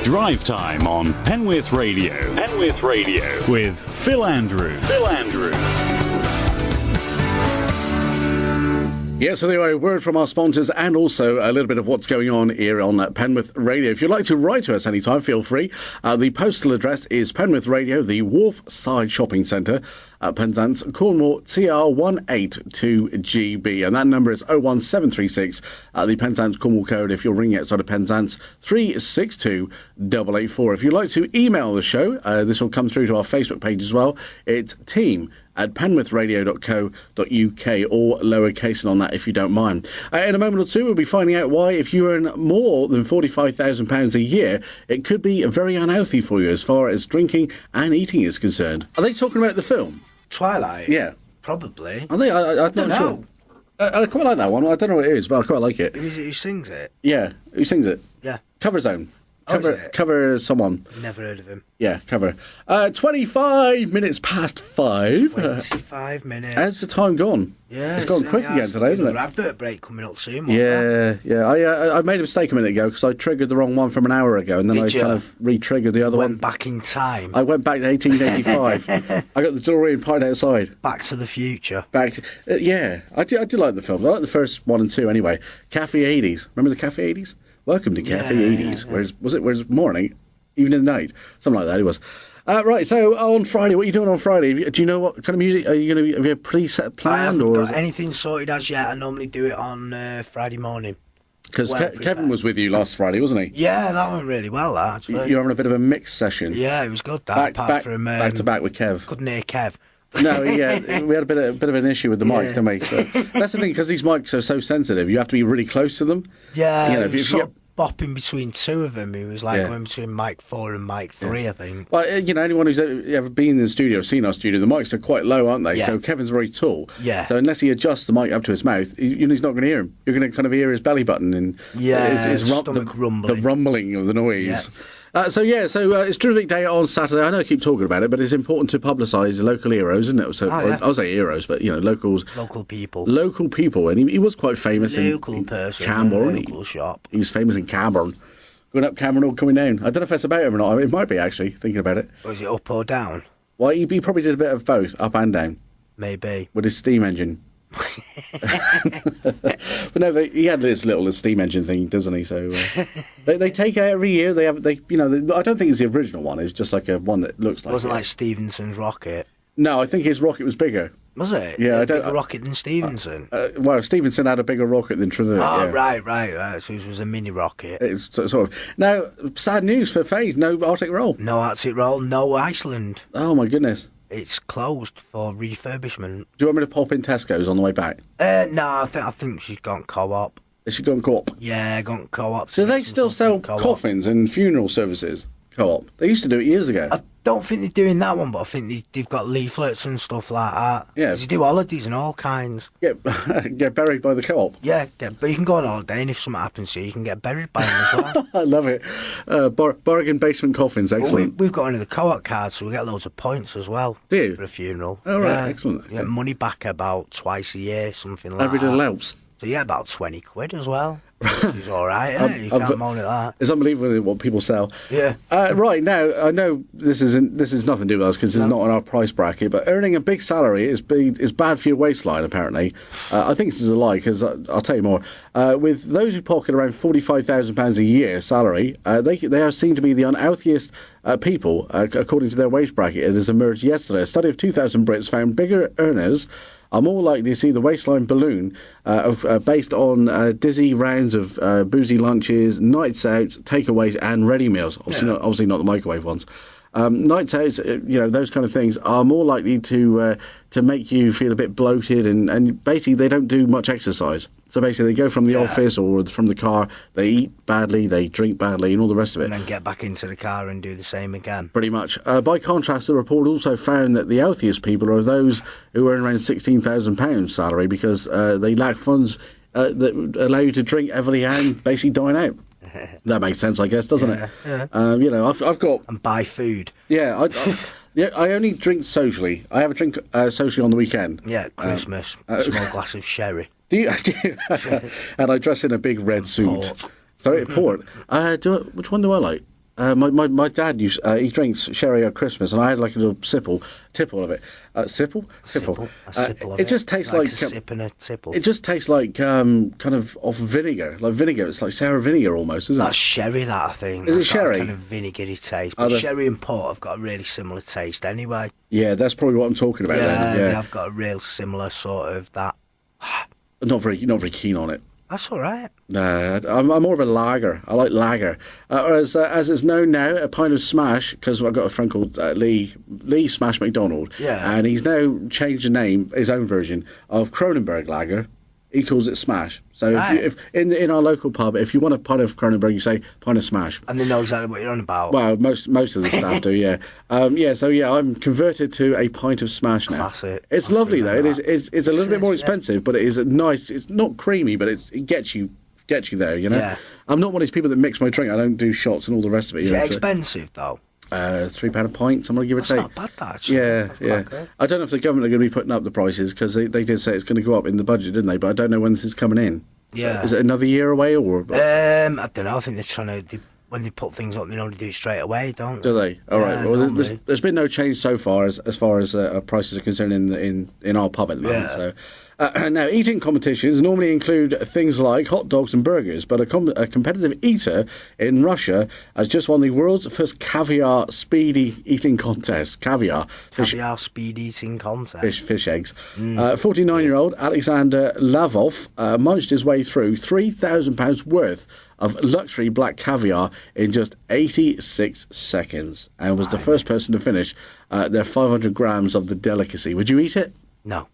Drive Time on Penwith Radio. Penwith Radio with Phil Andrews. Phil Andrews. Yes, so anyway, a word from our sponsors and also a little bit of what's going on here on Penwith Radio. If you'd like to write to us anytime, feel free. The postal address is Penwith Radio, the Wharfside Shopping Centre, Penzance, Cornwall, TR182GB. And that number is 01736, the Penzance Cornwall code, if you're ringing outside of Penzance, 362884. If you'd like to email the show, this will come through to our Facebook page as well. It's team@penwithradio.co.uk, or lowercase on that if you don't mind. In a moment or two, we'll be finding out why, if you earn more than £45,000 a year, it could be very unhealthy for you as far as drinking and eating is concerned. Are they talking about the film? Twilight? Yeah. Probably. I'm not sure. I quite like that one. I don't know what it is, but I quite like it. Who sings it? Yeah. Who sings it? Yeah. Cover Zone. Is it? Cover someone. Never heard of him. Yeah, cover. 25 minutes past 5. 25 minutes. How's the time gone? Yeah. It's gone quick again today, isn't it? Advert break coming up soon. Yeah. I made a mistake a minute ago because I triggered the wrong one from an hour ago, and then I kind of re-triggered the other one. Went back in time. I went back to 1885. I got the DeLorean parked outside. Back to the future. Yeah, I did like the film. I like the first 1 and 2 anyway. Cafe 80s. Remember the Cafe 80s? Welcome to Cafe 80s. Yeah. Where's morning, evening, night, something like that. It was. Right. So on Friday, what are you doing on Friday? Do you know what kind of music are you going to? Have you a preset planned? I haven't or got anything sorted as yet. I normally do it on Friday morning. Because Kevin was with you last Friday, wasn't he? Yeah, that went really well. Actually, you're having a bit of a mix session. Yeah, it was good. Back to back with Kev. Couldn't hear Kev. No, yeah, we had a bit of an issue with the mics, didn't we? So that's the thing, because these mics are so sensitive. You have to be really close to them. Yeah, if you bopping between two of them. He was going between mic 4 and mic 3, I think. Well, anyone who's ever been in the studio or seen our studio, the mics are quite low, aren't they? Yeah. So Kevin's very tall. Yeah. So unless he adjusts the mic up to his mouth, he's not going to hear him. You're going to kind of hear his belly button and his stomach rumbling. The rumbling of the noise. Yeah. So it's Terrific Day on Saturday. I know I keep talking about it, but it's important to publicise local heroes, isn't it? So I'll say heroes, but local people. Local people, and he was quite famous in Camborne. Local shop. He was famous in Camborne. Going up Cameron or coming down. I don't know if that's about him or not. It might be, actually, thinking about it. Was it up or down? Well, he probably did a bit of both, up and down. Maybe. With his steam engine. But no, he had this little steam engine thing, doesn't he? So they take it every year. I don't think it's the original one. It's just like a one that looks like. It wasn't like Stevenson's rocket. No, I think his rocket was bigger. Was it? Yeah, a bigger rocket than Stevenson. Well, Stevenson had a bigger rocket than Trevor. Oh, yeah. right. So it was a mini rocket. It's sort of. Now, sad news for Faye. No Arctic Roll. No Arctic Roll. No Iceland. Oh my goodness. It's closed for refurbishment. Do you want me to pop in Tesco's on the way back? No, I think she's gone co-op. Has she gone co-op? Yeah, gone co-op. Do they still sell coffins and funeral services? Co-op. They used to do it years ago. I don't think they're doing that one, but I think they've got leaflets and stuff like that. Yeah. They do holidays and all kinds. Get buried by the co-op. Yeah, but you can go on holiday, and if something happens to you, you can get buried by them as well. I love it. Bargain basement coffins, excellent. We've got one of the co-op cards, so we get loads of points as well. Do you? For a funeral. Oh, right, excellent. You get money back about twice a year, something like Every that. little helps. So yeah, about 20 quid as well. Which is all right, isn't it? You can't moan at that. It's unbelievable what people sell. Yeah. Right, now, I know this is nothing to do with us because it's not on our price bracket, but earning a big salary is bad for your waistline, apparently. I think this is a lie, because I'll tell you more. With those who pocket around £45,000 a year salary, they are seen to be the unhealthiest people, according to their wage bracket. It has emerged yesterday. A study of 2,000 Brits found bigger earners are more likely to see the waistline balloon based on dizzy rounds of boozy lunches, nights out, takeaways and ready meals. Obviously not the microwave ones. Nights out, those kind of things are more likely to make you feel a bit bloated, and basically they don't do much exercise. So basically they go from the office or from the car, they eat badly, they drink badly and all the rest of it. And then get back into the car and do the same again. Pretty much. By contrast, the report also found that the healthiest people are those who earn around £16,000 salary, because they lack funds that allow you to drink heavily and basically dine out. That makes sense, I guess, doesn't it? Yeah. I've got... And buy food. Yeah, I only drink socially. I have a drink socially on the weekend. Yeah, Christmas. A small glass of sherry. Do you? And I dress in a big red suit. Port. Sorry, port. Which one do I like? My dad he drinks sherry at Christmas, and I had like a little tipple of it. Tipple. It just tastes like a sip and a tipple. It just tastes like kind of off vinegar, like vinegar. It's like sour vinegar almost, isn't it? That's sherry, that I think. Is it sherry? Kind of vinegary taste. But sherry and port have got a really similar taste anyway. Yeah, that's probably what I'm talking about. Yeah, then. they have got a real similar sort of that. Not very keen on it. That's all right. No, I'm more of a lager. I like lager. As it's known now, a pint of Smash, because I've got a friend called Lee Smash McDonald, and he's now changed the name, his own version, of Kronenberg Lager. He calls it Smash. So if in our local pub, if you want a pint of Kronenberg, you say pint of Smash. And they know exactly what you're on about. Well, most of the staff do, yeah. So I'm converted to a pint of Smash now. Classic. It's lovely though. It's a little bit more expensive, but it is nice. It's not creamy, but it gets you there. You know. Yeah. I'm not one of these people that mix my drink. I don't do shots and all the rest of it. Is it expensive though? £3 a pint, something give or take. That's not bad, that, actually. Yeah. I don't know if the government are going to be putting up the prices, because they did say it's going to go up in the budget, didn't they? But I don't know when this is coming in. Yeah. So, is it another year away, or? I don't know. I think they're trying to. When they put things up, they normally do it straight away, don't they? Do they? All right. Well, there's been no change so far as far as prices are concerned in our pub at the moment. So. Now, eating competitions normally include things like hot dogs and burgers, but a competitive eater in Russia has just won the world's first caviar speed eating contest. Caviar speed eating contest. Fish eggs. 49-year-old Alexander Lavov munched his way through £3,000 worth of luxury black caviar in just 86 seconds, and was the first person to finish their 500 grams of the delicacy. Would you eat it? No.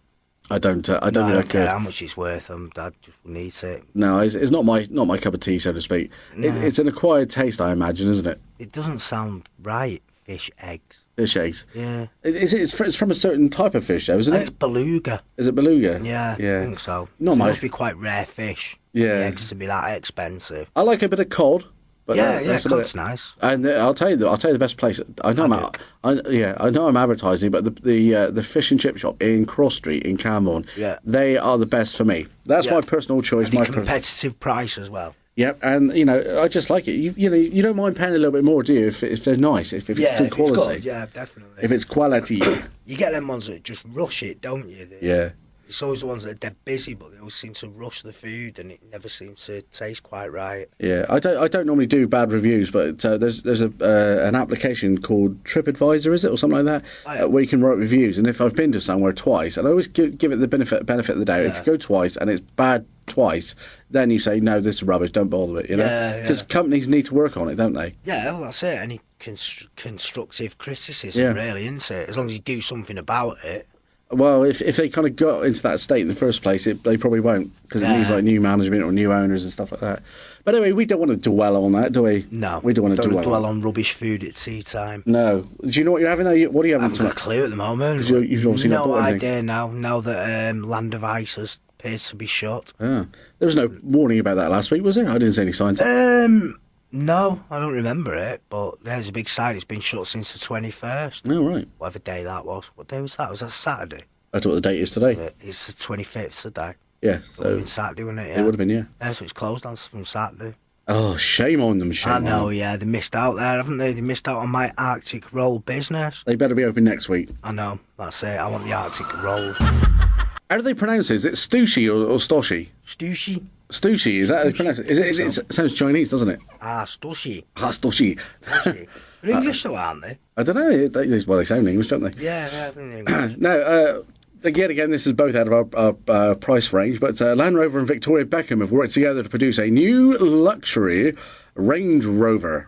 I don't think I care how much it's worth. I just wouldn't eat it. No, it's not my cup of tea, so to speak. No. It's an acquired taste, I imagine, isn't it? It doesn't sound right. Fish eggs. Fish eggs. Yeah. It's from a certain type of fish, though, isn't it? It's beluga. Is it beluga? Yeah. I think so. It must be quite rare fish. Yeah. The eggs to be that expensive. I like a bit of cod. But cod's nice. And I'll tell you the best place. I know I'm advertising, but the fish and chip shop in Cross Street in Camborne, they are the best for me. That's my personal choice. And competitive price as well. Yep, and I just like it. You don't mind paying a little bit more, do you? If they're nice, if it's good quality. It's good, yeah, definitely. If it's quality, you get them ones that just rush it, don't you? It's always the ones that are dead busy, but they always seem to rush the food, and it never seems to taste quite right. Yeah, I don't normally do bad reviews, but there's an application called TripAdvisor, is it, or something like that, where you can write reviews. And if I've been to somewhere twice, and I always give it the benefit of the doubt. If you go twice and it's bad twice, then you say, no, this is rubbish, don't bother with it, you know? Because companies need to work on it, don't they? Yeah, well, that's it. Any constructive criticism, really, isn't it? As long as you do something about it. Well, if they kind of got into that state in the first place, they probably won't, because it needs like new management or new owners and stuff like that. But anyway, we don't want to dwell on that, do we? No, we don't want to dwell on rubbish food at tea time. No. Do you know what you're having? What are you having? I haven't got a clue at the moment. You've obviously not bought anything. idea now that Land of Ice appears to be shut. There was no warning about that last week, was there? I didn't see any signs. No, I don't remember it, but there's a big sign. It's been shut since the 21st. Oh, right. Whatever day that was. What day was that? Was that Saturday? That's what the date is today. It's the 25th today. Yeah. So it would have been Saturday, wouldn't it? Yeah. It would have been, yeah. Yeah, so it's closed on from Saturday. Oh, shame on them, I know, yeah. They missed out there, haven't they? They missed out on my Arctic roll business. They better be open next week. I know. That's it. I want the Arctic roll. How do they pronounce it? Is it Stushi or Stoshi? Stushi. Stushi, is that how they pronounce it? It sounds Chinese, doesn't it? Stushi. Stushi. They're English though, aren't they? I don't know. They sound English, don't they? Yeah, I think they're English. No, again, this is both out of our price range, but Land Rover and Victoria Beckham have worked together to produce a new luxury Range Rover.